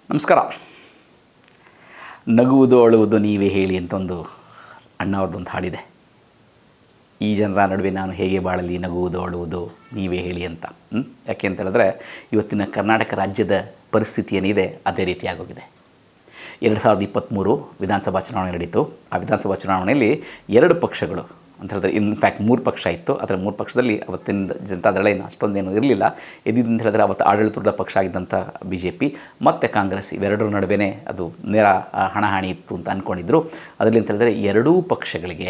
ನಮಸ್ಕಾರ. ನಗುವುದು ಅಳುವುದು ನೀವೇ ಹೇಳಿ ಅಂತ ಒಂದು ಅಣ್ಣವ್ರದ್ದೊಂದು ಹಾಡಿದೆ. ಈ ಜನರ ನಡುವೆ ನಾನು ಹೇಗೆ ಬಾಳಲಿ, ನಗುವುದು ಅಳುವುದು ನೀವೇ ಹೇಳಿ ಅಂತ. ಯಾಕೆ ಅಂತ ಹೇಳಿದ್ರೆ ಇವತ್ತಿನ ಕರ್ನಾಟಕ ರಾಜ್ಯದ ಪರಿಸ್ಥಿತಿ ಏನಿದೆ ಅದೇ ರೀತಿಯಾಗೋಗಿದೆ. 2023 ವಿಧಾನಸಭಾ ಚುನಾವಣೆ ನಡೀತು. ಆ ವಿಧಾನಸಭಾ ಚುನಾವಣೆಯಲ್ಲಿ ಎರಡು ಪಕ್ಷಗಳು ಅಂತ ಹೇಳಿದ್ರೆ ಇನ್ಫ್ಯಾಕ್ಟ್ 3 ಪಕ್ಷ ಇತ್ತು. ಅದರ 3 ಪಕ್ಷದಲ್ಲಿ ಅವತ್ತಿನ ಜನತಾದಳ ಏನು ಅಷ್ಟೊಂದೇನು ಇರಲಿಲ್ಲ. ಎದ್ದಿದ್ದು ಹೇಳಿದ್ರೆ ಅವತ್ತು ಆಡಳಿತದ ಪಕ್ಷ ಆಗಿದ್ದಂಥ BJP ಮತ್ತು ಕಾಂಗ್ರೆಸ್ ಇವೆರಡರ ನಡುವೆ ಅದು ನೇರ ಹಣಾಹಣಿ ಇತ್ತು ಅಂತ ಅಂದ್ಕೊಂಡಿದ್ರು. ಅದರಲ್ಲಿ ಅಂತ ಹೇಳಿದ್ರೆ ಎರಡೂ ಪಕ್ಷಗಳಿಗೆ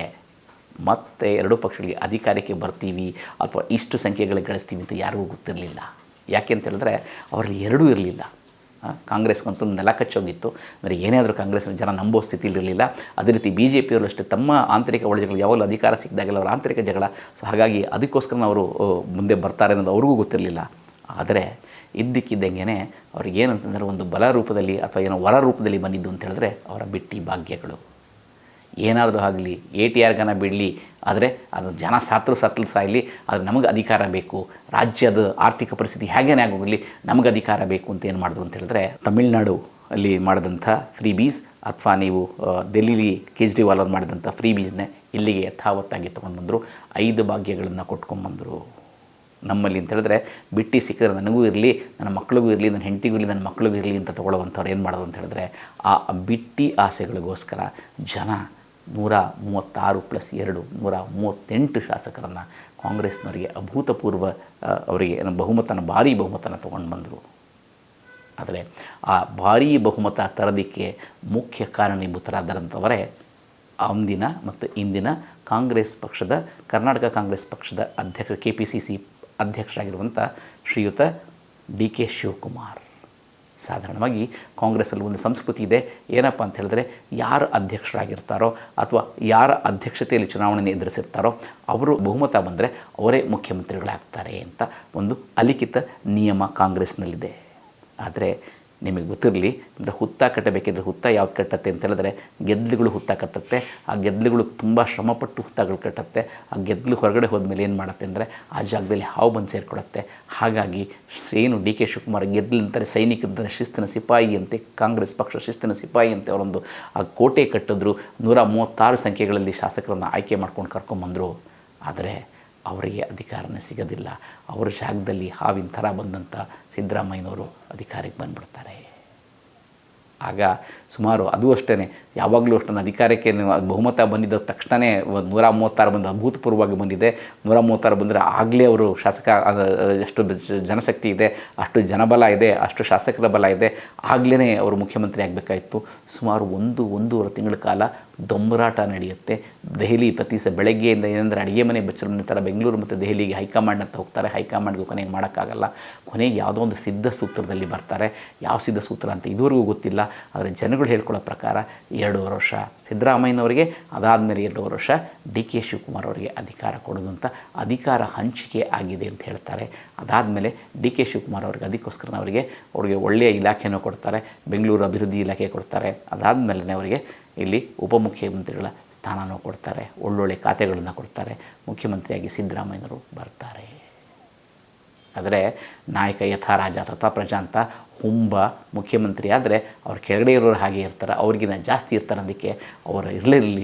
ಅಧಿಕಾರಕ್ಕೆ ಬರ್ತೀವಿ ಅಥವಾ ಇಷ್ಟು ಸಂಖ್ಯೆಗಳಿಗೆ ಗಳಿಸ್ತೀವಿ ಅಂತ ಯಾರಿಗೂ ಗೊತ್ತಿರಲಿಲ್ಲ. ಯಾಕೆ ಅಂತ ಹೇಳಿದ್ರೆ ಅವರಲ್ಲಿ ಎರಡೂ ಇರಲಿಲ್ಲ. ಕಾಂಗ್ರೆಸ್ಗಂತೂ ನೆಲ ಕಚ್ಚೋಗಿತ್ತು. ಅಂದರೆ ಏನೇ ಆದರೂ ಕಾಂಗ್ರೆಸ್ನ ಜನ ನಂಬೋ ಸ್ಥಿತಿಲಿರಲಿಲ್ಲ. ಅದೇ ರೀತಿ BJPಯವರು ಅಷ್ಟೇ ತಮ್ಮ ಆಂತರಿಕ ಒಳಜಗಳು ಯಾವಾಗಲೂ ಅಧಿಕಾರ ಸಿಕ್ಕಿದಾಗೆಲ್ಲ ಅವರ ಆಂತರಿಕ ಜಗಳ. ಸೊ ಹಾಗಾಗಿ ಅದಕ್ಕೋಸ್ಕರ ಅವರು ಮುಂದೆ ಬರ್ತಾರೆ ಅನ್ನೋದು ಅವ್ರಿಗೂ ಗೊತ್ತಿರಲಿಲ್ಲ. ಆದರೆ ಇದ್ದಕ್ಕಿದ್ದಂಗೆ ಅವ್ರಿಗೆ ಏನಂತಂದರೆ ಒಂದು ಬಲ ರೂಪದಲ್ಲಿ ಅಥವಾ ಏನೋ ವರ ರೂಪದಲ್ಲಿ ಬಂದಿದ್ದು ಅಂತ ಹೇಳಿದ್ರೆ ಅವರ ಬಿಟ್ಟಿ ಭಾಗ್ಯಗಳು. ಏನಾದರೂ ಆಗಲಿ, ATR ಗನ ಬಿಡಲಿ, ಆದರೆ ಅದು ಜನ ಸತ್ತಲು ಸಾಯಲಿ, ಆದರೆ ನಮಗೆ ಅಧಿಕಾರ ಬೇಕು, ರಾಜ್ಯದ ಆರ್ಥಿಕ ಪರಿಸ್ಥಿತಿ ಹೇಗೇನೇ ಆಗೋಗಲಿ, ನಮಗೆ ಅಧಿಕಾರ ಬೇಕು ಅಂತ ಏನು ಮಾಡಿದ್ರು ಅಂತ ಹೇಳಿದ್ರೆ ತಮಿಳ್ನಾಡು ಅಲ್ಲಿ ಮಾಡಿದಂಥ ಫ್ರೀ ಬೀಸ್ ಅಥವಾ ನೀವು ಡೆಲ್ಲಿಲಿ ಕೇಜ್ರಿವಾಲ್ ಅವ್ರು ಮಾಡಿದಂಥ ಫ್ರೀ ಬೀಸ್ನೇ ಇಲ್ಲಿಗೆ ಯಥಾವತ್ತಾಗಿ ತೊಗೊಂಡು ಬಂದರು. 5 ಭಾಗ್ಯಗಳನ್ನು ಕೊಟ್ಕೊಂಡ್ಬಂದರು. ನಮ್ಮಲ್ಲಿ ಅಂತ ಹೇಳಿದ್ರೆ ಬಿಟ್ಟು ಸಿಕ್ಕಿದ್ರೆ ನನಗೂ ಇರಲಿ, ನನ್ನ ಮಕ್ಕಳಿಗೂ ಇರಲಿ, ನನ್ನ ಹೆಂಡತಿಗೂ ಇರಲಿ, ನನ್ನ ಮಕ್ಕಳಿಗೂ ಇರಲಿ ಅಂತ ತೊಗೊಳ್ಳೋವಂಥವ್ರು ಏನು ಮಾಡೋದು ಅಂತ ಹೇಳಿದ್ರೆ ಆ ಬಿಟ್ಟಿ ಆಸೆಗಳಿಗೋಸ್ಕರ ಜನ 136 + 2 138 ಶಾಸಕರನ್ನು ಕಾಂಗ್ರೆಸ್ನವರಿಗೆ ಅಭೂತಪೂರ್ವ ಅವರಿಗೆ ಭಾರೀ ಬಹುಮತನ ತೊಗೊಂಡು ಬಂದರು. ಆದರೆ ಆ ಭಾರೀ ಬಹುಮತ ತರೋದಕ್ಕೆ ಮುಖ್ಯ ಕಾರಣೀಭೂತರಾದಂಥವರೇ ಅಂದಿನ ಮತ್ತು ಇಂದಿನ ಕಾಂಗ್ರೆಸ್ ಪಕ್ಷದ ಕರ್ನಾಟಕ ಕಾಂಗ್ರೆಸ್ ಪಕ್ಷದ ಅಧ್ಯಕ್ಷ KPCC ಅಧ್ಯಕ್ಷರಾಗಿರುವಂಥ ಶ್ರೀಯುತ DK ಶಿವಕುಮಾರ್. ಸಾಧಾರಣವಾಗಿ ಕಾಂಗ್ರೆಸ್ಸಲ್ಲಿ ಒಂದು ಸಂಸ್ಕೃತಿ ಇದೆ. ಏನಪ್ಪ ಅಂತ ಹೇಳಿದ್ರೆ ಯಾರು ಅಧ್ಯಕ್ಷರಾಗಿರ್ತಾರೋ ಅಥವಾ ಯಾರ ಅಧ್ಯಕ್ಷತೆಯಲ್ಲಿ ಚುನಾವಣೆ ಎದುರಿಸಿರ್ತಾರೋ ಅವರು ಬಹುಮತ ಬಂದರೆ ಅವರೇ ಮುಖ್ಯಮಂತ್ರಿಗಳಾಗ್ತಾರೆ ಅಂತ ಒಂದು ಅಲಿಖಿತ ನಿಯಮ ಕಾಂಗ್ರೆಸ್ನಲ್ಲಿದೆ. ಆದರೆ ನಿಮಗೆ ಗೊತ್ತಿರಲಿ, ಅಂದರೆ ಹುತ್ತ ಕಟ್ಟಬೇಕಿದ್ರೆ ಹುತ್ತ ಯಾವ್ದು ಕಟ್ಟತ್ತೆ ಅಂತ ಹೇಳಿದ್ರೆ ಗೆದ್ದಲುಗಳು ಹುತ್ತ ಕಟ್ಟುತ್ತೆ. ಆ ಗೆದ್ದಲುಗಳು ತುಂಬ ಶ್ರಮಪಟ್ಟು ಹುತ್ತಗಳು ಕಟ್ಟುತ್ತೆ. ಆ ಗೆದ್ದಲು ಹೊರಗಡೆ ಹೋದ್ಮೇಲೆ ಏನು ಮಾಡುತ್ತೆ ಅಂದರೆ ಆ ಜಾಗದಲ್ಲಿ ಹಾವು ಬಂದು ಸೇರಿಕೊಡುತ್ತೆ. ಹಾಗಾಗಿ ಏನು DK ಶಿವಕುಮಾರ್ ಗೆದ್ದಲು ಅಂತಾರೆ, ಸೈನಿಕ ಅಂತಾರೆ, ಶಿಸ್ತಿನ ಸಿಪಾಯಿ ಅಂತೆ, ಕಾಂಗ್ರೆಸ್ ಪಕ್ಷ ಶಿಸ್ತಿನ ಸಿಪಾಯಿ ಅಂತೆ ಅವರೊಂದು ಆ ಕೋಟೆ ಕಟ್ಟಿದ್ರು. 136 ಸಂಖ್ಯೆಗಳಲ್ಲಿ ಶಾಸಕರನ್ನು ಆಯ್ಕೆ ಮಾಡ್ಕೊಂಡು ಕರ್ಕೊಂಬಂದರು. ಆದರೆ ಅವರಿಗೆ ಅಧಿಕಾರನೇ ಸಿಗೋದಿಲ್ಲ. ಅವರ ಜಾಗದಲ್ಲಿ ಹಾವಿನ ಥರ ಬಂದಂಥ ಸಿದ್ದರಾಮಯ್ಯನವರು ಅಧಿಕಾರಕ್ಕೆ ಬಂದುಬಿಡ್ತಾರೆ. ಆಗ ಸುಮಾರು ಅದು ಅಷ್ಟೇ, ಯಾವಾಗಲೂ ಅಷ್ಟೇ ಅಧಿಕಾರಕ್ಕೆ ಬಹುಮತ ಬಂದಿದ್ದ ತಕ್ಷಣವೇ 136 ಬಂದು ಅಭೂತಪೂರ್ವವಾಗಿ ಬಂದಿದೆ. 136 ಬಂದರೆ ಆಗಲೇ ಅವರು ಶಾಸಕ ಎಷ್ಟು ಜನಶಕ್ತಿ ಇದೆ, ಅಷ್ಟು ಜನಬಲ ಇದೆ, ಅಷ್ಟು ಶಾಸಕರ ಬಲ ಇದೆ, ಆಗಲೇ ಅವರು ಮುಖ್ಯಮಂತ್ರಿ ಆಗಬೇಕಾಯಿತು. ಸುಮಾರು 1-1.5 ತಿಂಗಳ ಕಾಲ ದೊಂಬರಾಟ ನಡೆಯುತ್ತೆ. ದೆಹಲಿ ಬೆಳಗ್ಗೆಯಿಂದ ಏನಂದರೆ ಅಡುಗೆ ಮನೆ ಬಚ್ಚಲ ಥರ ಬೆಂಗಳೂರು ಮತ್ತು ದೆಹಲಿಗೆ ಹೈಕಮಾಂಡ್ ಅಂತ ಹೋಗ್ತಾರೆ. ಹೈಕಮಾಂಡ್ಗೂ ಕೊನೆಗೆ ಮಾಡೋಕ್ಕಾಗಲ್ಲ. ಕೊನೆಗೆ ಯಾವುದೋ ಒಂದು ಸಿದ್ಧ ಸೂತ್ರದಲ್ಲಿ ಬರ್ತಾರೆ. ಯಾವ ಸಿದ್ಧ ಸೂತ್ರ ಅಂತ ಇದುವರೆಗೂ ಗೊತ್ತಿಲ್ಲ. ಆದರೆ ಜನಗಳು ಹೇಳ್ಕೊಳ್ಳೋ ಪ್ರಕಾರ 2.5 ವರ್ಷ ಸಿದ್ದರಾಮಯ್ಯನವರಿಗೆ, ಅದಾದಮೇಲೆ 2.5 ವರ್ಷ DK ಶಿವಕುಮಾರ್ ಅವರಿಗೆ ಅಧಿಕಾರ ಕೊಡೋದು ಅಂತ ಅಧಿಕಾರ ಹಂಚಿಕೆ ಆಗಿದೆ ಅಂತ ಹೇಳ್ತಾರೆ. ಅದಾದಮೇಲೆ DK ಶಿವಕುಮಾರ್ ಅವರಿಗೆ ಅದಕ್ಕೋಸ್ಕರ ಅವ್ರಿಗೆ ಒಳ್ಳೆಯ ಇಲಾಖೆನೂ ಕೊಡ್ತಾರೆ, ಬೆಂಗಳೂರು ಅಭಿವೃದ್ಧಿ ಇಲಾಖೆ ಕೊಡ್ತಾರೆ. ಅದಾದಮೇಲೆ ಅವರಿಗೆ ಇಲ್ಲಿ ಉಪಮುಖ್ಯಮಂತ್ರಿಗಳ ಸ್ಥಾನನೂ ಕೊಡ್ತಾರೆ, ಒಳ್ಳೊಳ್ಳೆ ಖಾತೆಗಳನ್ನು ಕೊಡ್ತಾರೆ. ಮುಖ್ಯಮಂತ್ರಿಯಾಗಿ ಸಿದ್ದರಾಮಯ್ಯನವರು ಬರ್ತಾರೆ. ಆದರೆ ನಾಯಕ ಯಥಾ ರಾಜ ತಥಾ ಪ್ರಜಾ ಅಂತ ಹುಂಬ ಮುಖ್ಯಮಂತ್ರಿ ಆದರೆ ಅವ್ರ ಕೆಳಗಡೆ ಇರೋರು ಹಾಗೆ ಇರ್ತಾರೆ, ಅವ್ರಿಗಿನ್ನ ಜಾಸ್ತಿ ಇರ್ತಾರೆ. ಅದಕ್ಕೆ ಅವರು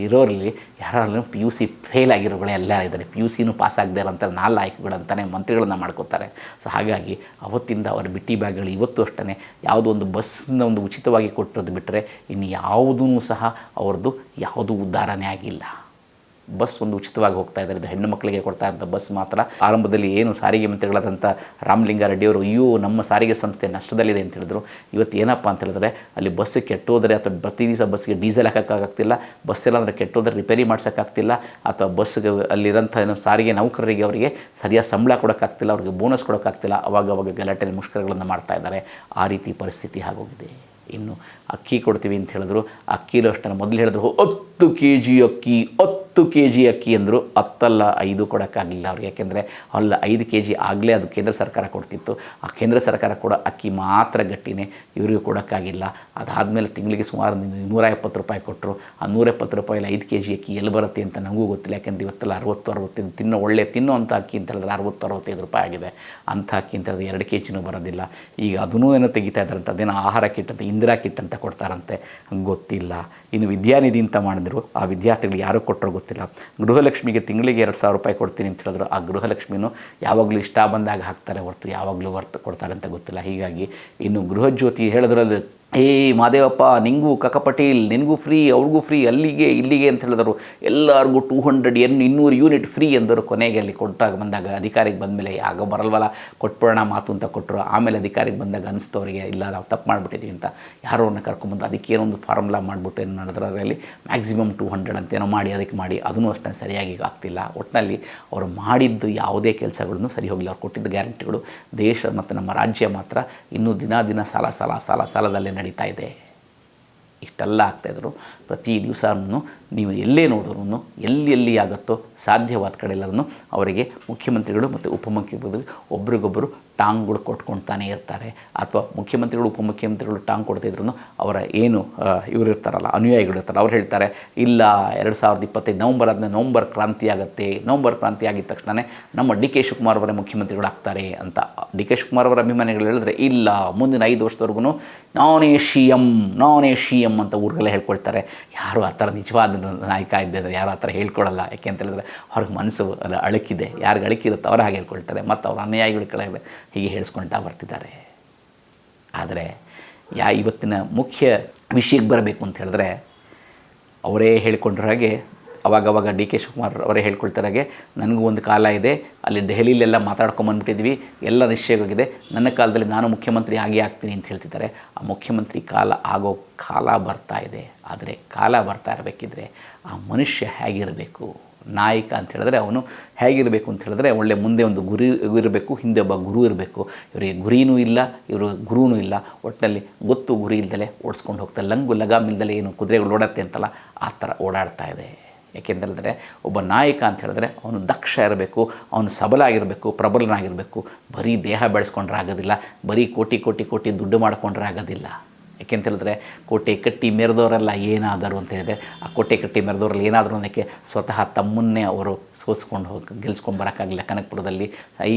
ಇರೋರಲ್ಲಿ ಯಾರಾದ್ರೂ PUC ಫೇಲ್ ಆಗಿರೋಗಳೇ ಎಲ್ಲ ಇದ್ದಾರೆ. PUCನೂ ಪಾಸ್ ಆಗದೆ ಇರೋಂಥ 4 ಆಯ್ಕೆಗಳು ಅಂತಲೇ ಮಂತ್ರಿಗಳನ್ನ ಮಾಡ್ಕೋತಾರೆ. ಸೊ ಹಾಗಾಗಿ ಅವತ್ತಿಂದ ಅವರ ಬಿಟ್ಟಿ ಬ್ಯಾಗ್ಗಳು ಇವತ್ತು ಅಷ್ಟೇ ಯಾವುದೋ ಒಂದು ಬಸ್ನ ಒಂದು ಉಚಿತವಾಗಿ ಕೊಟ್ಟಿರೋದು ಬಿಟ್ಟರೆ ಇನ್ನು ಯಾವುದೂ ಸಹ ಅವ್ರದ್ದು ಯಾವುದೂ ಉದ್ಧಾರನೇ ಆಗಿಲ್ಲ. ಬಸ್ ಒಂದು ಉಚಿತವಾಗಿ ಹೋಗ್ತಾ ಇದ್ದಾರೆ. ಇದು ಹೆಣ್ಣು ಮಕ್ಕಳಿಗೆ ಕೊಡ್ತಾ ಇದ್ದ ಬಸ್ ಮಾತ್ರ. ಆರಂಭದಲ್ಲಿ ಏನು ಸಾರಿಗೆ ಮಂತ್ರಿಗಳಾದಂಥ ರಾಮಲಿಂಗಾರೆಡ್ಡಿಯವರು ಅಯ್ಯೋ ನಮ್ಮ ಸಾರಿಗೆ ಸಂಸ್ಥೆ ನಷ್ಟದಲ್ಲಿದೆ ಅಂತ ಹೇಳಿದ್ರು. ಇವತ್ತು ಏನಪ್ಪ ಅಂತ ಹೇಳಿದ್ರೆ ಅಲ್ಲಿ ಬಸ್ ಕೆಟ್ಟೋದರೆ ಅಥವಾ ಪ್ರತಿ ದಿವಸ ಬಸ್ಗೆ ಡೀಸೆಲ್ ಹಾಕೋಕ್ಕಾಗ್ತಿಲ್ಲ, ಬಸ್ ಎಲ್ಲ ಅಂದರೆ ಕೆಟ್ಟೋದ್ರೆ ರಿಪೇರಿ ಮಾಡ್ಸೋಕ್ಕಾಗ್ತಿಲ್ಲ, ಅಥವಾ ಬಸ್ಗೆ ಅಲ್ಲಿರೋಂಥ ಸಾರಿಗೆ ನೌಕರರಿಗೆ ಅವರಿಗೆ ಸರಿಯಾದ ಸಂಬಳ ಕೊಡೋಕ್ಕಾಗ್ತಿಲ್ಲ, ಅವ್ರಿಗೆ ಬೋನಸ್ ಕೊಡೋಕ್ಕಾಗ್ತಿಲ್ಲ. ಅವಾಗ ಗಲಾಟೆ ಮುಷ್ಕರಗಳನ್ನು ಮಾಡ್ತಾ ಇದ್ದಾರೆ. ಆ ರೀತಿ ಪರಿಸ್ಥಿತಿ ಆಗೋಗಿದೆ. ಇನ್ನು ಅಕ್ಕಿ ಕೊಡ್ತೀವಿ ಅಂತ ಹೇಳಿದ್ರು. ಅಕ್ಕಿಲೂ ಅಷ್ಟೇ ಮೊದಲು ಹೇಳಿದ್ರು 10 kg ಅಕ್ಕಿ ಕೆ ಜಿ ಅಕ್ಕಿ ಅಂದರು, 10 ಅಲ್ಲ 5 ಕೊಡೋಕ್ಕಾಗಲಿಲ್ಲ ಅವ್ರಿಗೆ. ಯಾಕೆಂದರೆ ಅಲ್ಲ 5 ಕೆ ಜಿ ಆಗಲೇ ಅದು ಕೇಂದ್ರ ಸರ್ಕಾರ ಕೊಡ್ತಿತ್ತು. ಆ ಕೇಂದ್ರ ಸರ್ಕಾರ ಕೂಡ ಅಕ್ಕಿ ಮಾತ್ರ ಗಟ್ಟಿನೇ, ಇವರಿಗೂ ಕೊಡೋಕ್ಕಾಗಿಲ್ಲ. ಅದಾದಮೇಲೆ ತಿಂಗಳಿಗೆ ಸುಮಾರು 170 ರೂಪಾಯಿ ಕೊಟ್ಟರು. ಆ 170 ರೂಪಾಯಲ್ಲಿ 5 ಕೆ ಜಿ ಅಕ್ಕಿ ಎಲ್ಲಿ ಬರುತ್ತೆ ಅಂತ ನಮಗೂ ಗೊತ್ತಿಲ್ಲ. ಯಾಕೆಂದರೆ ಇವತ್ತೆಲ್ಲ 60-65 ತಿನ್ನೋವಂಥ ಅಕ್ಕಿ ಅಂತ ಹೇಳಿದ್ರೆ 60-65 ರೂಪಾಯಿ ಆಗಿದೆ. ಅಂಥ ಅಕ್ಕಿ ಅಂತ ಹೇಳಿದ್ರೆ 2 ಕೆ ಜಿನೂ ಬರೋದಿಲ್ಲ. ಈಗ ಅದನ್ನೂ ಏನೋ ತೆಗಿತಾ ಇದ್ದಾರಂತೆ, ಅದೇನೋ ಆಹಾರ ಕಿಟ್ ಅಂತ, ಇಂದಿರಾ ಕಿಟ್ ಅಂತ ಕೊಡ್ತಾರಂತೆ, ಗೊತ್ತಿಲ್ಲ. ಇನ್ನು ವಿದ್ಯಾನಿಧಿ ಅಂತ ಮಾಡಿದ್ರು, ಆ ವಿದ್ಯಾರ್ಥಿಗಳು ಯಾರು ಕೊಟ್ಟರು ಗೊತ್ತಿಲ್ಲ. ಗೃಹಲಕ್ಷ್ಮಿಗೆ ತಿಂಗಳಿಗೆ 2,000 ರೂಪಾಯಿ ಕೊಡ್ತೀನಿ ಅಂತ ಹೇಳಿದ್ರು. ಆ ಗೃಹಲಕ್ಷ್ಮಿನೂ ಯಾವಾಗಲೂ ಇಷ್ಟ ಬಂದಾಗ ಹಾಕ್ತಾರೆ ಹೊರತು ಯಾವಾಗಲೂ ಕೊಡ್ತಾರೆ ಅಂತ ಗೊತ್ತಿಲ್ಲ. ಹೀಗಾಗಿ ಇನ್ನು ಗೃಹಜ್ಯೋತಿ ಹೇಳಿದ್ರಲ್ಲಿ ಮಾದೇವಪ್ಪ ನಿಂಗೂ ಕಕಪಟೇಲ್ ನಿನಗೂ ಫ್ರೀ, ಅವ್ರಿಗೂ ಫ್ರೀ, ಅಲ್ಲಿಗೆ ಇಲ್ಲಿಗೆ ಅಂತ ಹೇಳಿದ್ರು. ಎಲ್ಲರಿಗೂ 200 ಯೂನಿಟ್ ಫ್ರೀ ಅಂದರು. ಕೊನೆಗೆ ಅಲ್ಲಿ ಕೊಟ್ಟಾಗ ಬಂದಾಗ ಅಧಿಕಾರಿಗೆ ಬಂದಮೇಲೆ ಆಗ ಬರಲ್ವಲ್ಲ ಕೊಟ್ಬಿಡೋಣ ಮಾತು ಅಂತ ಕೊಟ್ಟರು. ಆಮೇಲೆ ಅಧಿಕಾರಿಗೆ ಬಂದಾಗ ಅನಿಸ್ತು ಅವರಿಗೆ, ಇಲ್ಲ ನಾವು ತಪ್ಪು ಮಾಡಿಬಿಟ್ಟಿದ್ದೀವಿ ಅಂತ. ಯಾರೋ ಅವ್ರನ್ನ ಕರ್ಕೊಂಬಂದು ಅದಕ್ಕೇನೊಂದು ಫಾರ್ಮುಲಾ ಮಾಡಿಬಿಟ್ಟು ಏನು ಮಾಡಿದ್ರು, ಅದರಲ್ಲಿ ಮ್ಯಾಕ್ಸಿಮಮ್ 200 ಅಂತೇನೋ ಅದಕ್ಕೆ ಮಾಡಿ ಅದನ್ನು ಅಷ್ಟೇ ಸರಿಯಾಗಿ ಆಗ್ತಿಲ್ಲ. ಒಟ್ಟಿನಲ್ಲಿ ಅವರು ಮಾಡಿದ್ದು ಯಾವುದೇ ಕೆಲಸಗಳನ್ನು ಸರಿ ಹೋಗಲಿಲ್ಲ. ಅವ್ರು ಕೊಟ್ಟಿದ್ದ ಗ್ಯಾರಂಟಿಗಳು ದೇಶ ಮತ್ತು ನಮ್ಮ ರಾಜ್ಯ ಮಾತ್ರ ಇನ್ನೂ ದಿನ ಸಾಲದಲ್ಲೇ ನಡೀತಾ ಇದೆ. ಇಷ್ಟೆಲ್ಲ ಆಗ್ತಾಯಿದ್ರು. ಪ್ರತಿ ದಿವಸನೂ ನೀವು ಎಲ್ಲೇ ನೋಡಿದ್ರು ಎಲ್ಲಿ ಆಗುತ್ತೋ ಸಾಧ್ಯವಾದ ಕಡೆ ಎಲ್ಲರೂ ಅವರಿಗೆ ಮುಖ್ಯಮಂತ್ರಿಗಳು ಮತ್ತು ಉಪಮುಖ್ಯಮಂತ್ರಿಗಳು ಒಬ್ರಿಗೊಬ್ಬರು ಟಾಂಗ್ಗಳು ಕೊಟ್ಕೊಳ್ತಾನೆ ಇರ್ತಾರೆ. ಅಥವಾ ಮುಖ್ಯಮಂತ್ರಿಗಳು ಉಪಮುಖ್ಯಮಂತ್ರಿಗಳು ಟಾಂಗ್ ಕೊಡ್ತಿದ್ರು ಅವರ ಏನು ಇವರು ಇರ್ತಾರಲ್ಲ ಅನುಯಾಯಿಗಳು ಇರ್ತಾರೆ, ಅವ್ರು ಹೇಳ್ತಾರೆ ಇಲ್ಲ 2025 ನವಂಬರ್ ಆದಮೇಲೆ ನವಂಬರ್ ಕ್ರಾಂತಿ ಆಗುತ್ತೆ, ನವಂಬರ್ ಕ್ರಾಂತಿ ಆಗಿದ ತಕ್ಷಣ ನಮ್ಮ ಡಿ ಕೆ ಶಿವಕುಮಾರ್ ಅವರೇ ಮುಖ್ಯಮಂತ್ರಿಗಳು ಆಗ್ತಾರೆ ಅಂತ. ಡಿ ಕೆ ಶಿವಕುಮಾರ್ ಅವರ ಅಭಿಮಾನಿಗಳು ಹೇಳಿದ್ರೆ ಇಲ್ಲ, ಮುಂದಿನ 5 ವರ್ಷದವರೆಗೂ ನಾನೇ ಸಿ ಎಮ್ ಅಂತ ಊರಿಗೆಲ್ಲ ಹೇಳ್ಕೊಳ್ತಾರೆ. ಯಾರು ಆ ಥರ ನಿಜವಾದ ನಾಯಕ ಇದ್ದರೆ ಯಾರು ಆ ಥರ ಹೇಳ್ಕೊಳ್ಳಲ್ಲ. ಯಾಕೆ ಅಂತ ಹೇಳಿದ್ರೆ ಅವ್ರಿಗೆ ಮನಸ್ಸು ಅಳಕಿದೆ, ಯಾರಿಗೆ ಅಳಕಿರುತ್ತೆ ಅವ್ರು ಹಾಗೆ ಹೇಳ್ಕೊಳ್ತಾರೆ. ಮತ್ತು ಅವ್ರ ಅನುಯಾಯಿಗಳ ಕೆಳಗೆ ಹೀಗೆ ಹೇಳಿಸ್ಕೊಳ್ತಾ ಬರ್ತಿದ್ದಾರೆ. ಆದರೆ ಇವತ್ತಿನ ಮುಖ್ಯ ವಿಷಯಕ್ಕೆ ಬರಬೇಕು ಅಂತ ಹೇಳಿದ್ರೆ, ಅವರೇ ಹೇಳಿಕೊಂಡ್ರ ಹಾಗೆ ಅವಾಗವಾಗ ಡಿ ಕೆ ಶಿವಕುಮಾರ್ ಅವರೇ ಹೇಳ್ಕೊಳ್ತಾರೆ ಹಾಗೆ, ನನಗೂ ಒಂದು ಕಾಲ ಇದೆ, ಅಲ್ಲಿ ದೆಹಲಿಲೆಲ್ಲ ಮಾತಾಡ್ಕೊಂಬಂದ್ಬಿಟ್ಟಿದ್ವಿ, ಎಲ್ಲ ನಿಶ್ಚಯವಾಗಿದೆ, ನನ್ನ ಕಾಲದಲ್ಲಿ ನಾನು ಮುಖ್ಯಮಂತ್ರಿ ಆಗ್ತೀನಿ ಅಂತ ಹೇಳ್ತಿದ್ದಾರೆ. ಆ ಮುಖ್ಯಮಂತ್ರಿ ಆಗೋ ಕಾಲ ಬರ್ತಾ ಇದೆ. ಆದರೆ ಕಾಲ ಬರ್ತಾ ಇರಬೇಕಿದ್ರೆ ಆ ಮನುಷ್ಯ ಹೇಗಿರಬೇಕು, ನಾಯಕ ಅಂತ ಹೇಳಿದ್ರೆ ಅವನು ಹೇಗಿರಬೇಕು ಅಂತ ಹೇಳಿದ್ರೆ, ಒಳ್ಳೆ ಮುಂದೆ ಒಂದು ಗುರಿ ಇರಬೇಕು, ಹಿಂದೆ ಒಬ್ಬ ಗುರು ಇರಬೇಕು. ಇವರಿಗೆ ಗುರಿನೂ ಇಲ್ಲ, ಇವರು ಗುರುನೂ ಇಲ್ಲ. ಒಟ್ಟಿನಲ್ಲಿ ಗೊತ್ತು ಗುರಿ ಇಲ್ದಲೆ ಓಡಿಸ್ಕೊಂಡು ಹೋಗ್ತಾರೆ. ಲಗಾಮಿಲ್ದಲೆ ಏನು ಕುದುರೆಗಳು ಓಡತ್ತೆ ಅಂತಲ್ಲ, ಆ ಥರ ಓಡಾಡ್ತಾ ಇದೆ. ಏಕೆಂತೇಳಿದ್ರೆ ಒಬ್ಬ ನಾಯಕ ಅಂತ ಹೇಳಿದ್ರೆ ಅವನು ದಕ್ಷ ಇರಬೇಕು, ಅವನು ಸಬಲ ಆಗಿರಬೇಕು, ಪ್ರಬಲನಾಗಿರಬೇಕು. ಬರೀ ದೇಹ ಬೆಳೆಸ್ಕೊಂಡ್ರೆ ಆಗೋದಿಲ್ಲ, ಬರೀ ಕೋಟಿ ದುಡ್ಡು ಮಾಡಿಕೊಂಡ್ರೆ ಆಗೋದಿಲ್ಲ. ಯಾಕೆಂತೇಳಿದ್ರೆ ಕೋಟೆ ಕಟ್ಟಿ ಮೆರೆದವರೆಲ್ಲ ಏನಾದರು ಅಂತ ಹೇಳಿದರೆ, ಆ ಕೋಟೆ ಕಟ್ಟಿ ಮೆರೆದವರೆಲ್ಲ ಏನಾದರೂ ಅನ್ನೋಕ್ಕೆ ಸ್ವತಃ ತಮ್ಮನ್ನೇ ಅವರು ಗೆಲ್ಸ್ಕೊಂಡು ಬರೋಕ್ಕಾಗಲಿಲ್ಲ. ಕನಕಪುರದಲ್ಲಿ